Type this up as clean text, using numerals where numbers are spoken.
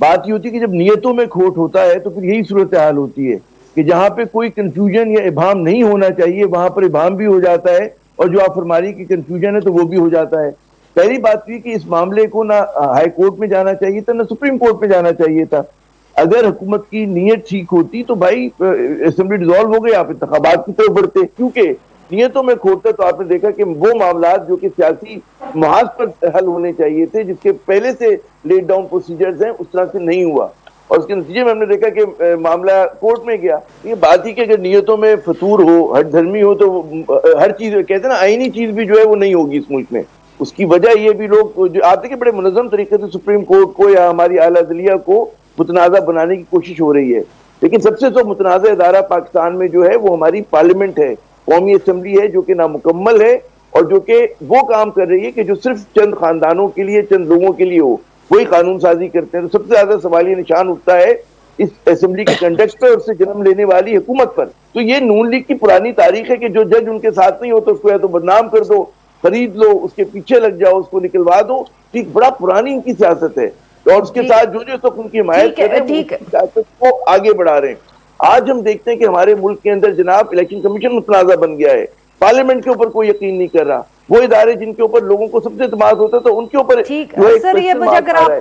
बात ये होती है कि जब नियतों में खोट होता है तो फिर यही सूरत हाल होती है कि जहां पे कोई कंफ्यूजन या इबाम नहीं होना चाहिए वहां पर इबाम भी हो जाता है, और जो आप फरमा रही की कंफ्यूजन है तो वो भी हो जाता है। पहली बात ये कि इस मामले को ना हाई कोर्ट में जाना चाहिए था ना सुप्रीम कोर्ट में जाना चाहिए था। अगर हुकूमत की नीयत ठीक होती तो भाई असेंबली डिसॉल्व हो गई, आप इंतखाबात की तरफ बढ़ते, क्योंकि नियतों में खोट था तो आपने देखा कि वो मामला जो कि सियासी महाज पर हल होने चाहिए थे, जिसके पहले से लेड डाउन प्रोसीजर्स हैं, उस तरह से नहीं हुआ, और उसके नतीजे में हमने देखा कि मामला कोर्ट में गया। ये बात ही कि अगर नियतों में फतूर हो, हट धर्मी हो, तो हर चीज कहते हैं ना, आईनी चीज भी जो है वो नहीं होगी इस मुल्क में। उसकी वजह ये भी लोग जो आप देखिए बड़े मुनज़्ज़म तरीके से सुप्रीम कोर्ट को या हमारी आला अदलिया को मुतनाज़ा बनाने की कोशिश हो रही है, लेकिन सबसे तो मुतनाज़ा इदारा पाकिस्तान में जो है वो हमारी पार्लियामेंट है, कौमी असम्बली है, जो कि नामुकम्मल है, और जो कि वो काम कर रही है कि जो सिर्फ चंद खानदानों के लिए, चंद लोगों के लिए हो, वही कानून साजी करते हैं। तो सबसे ज्यादा सवालिया निशान उठता है इस असेंबली के कंटेक्स्ट पर, उससे जन्म लेने वाली हुकूमत पर। तो ये नून लीग की पुरानी तारीख है कि जो जज उनके साथ नहीं होता उसको या तो बदनाम कर दो, खरीद लो, उसके पीछे लग जाओ, उसको निकलवा दो। ठीक, बड़ा पुरानी इनकी सियासत है, और उसके साथ जो जो तक उनकी हिमायत कर रहे हैं वो सियासत को आगे बढ़ा रहे हैं। आज हम देखते हैं कि हमारे मुल्क के अंदर जनाब इलेक्शन कमीशन मुतनाज़ा बन गया है, पार्लियामेंट के ऊपर कोई यकीन नहीं कर रहा, वो इदारे जिनके ऊपर लोगों को सबसे इत्मीनान होता है तो उनके ऊपर जो है सर, ये क्वेश्चन मुझे मार्क अगर आ रहा आप है।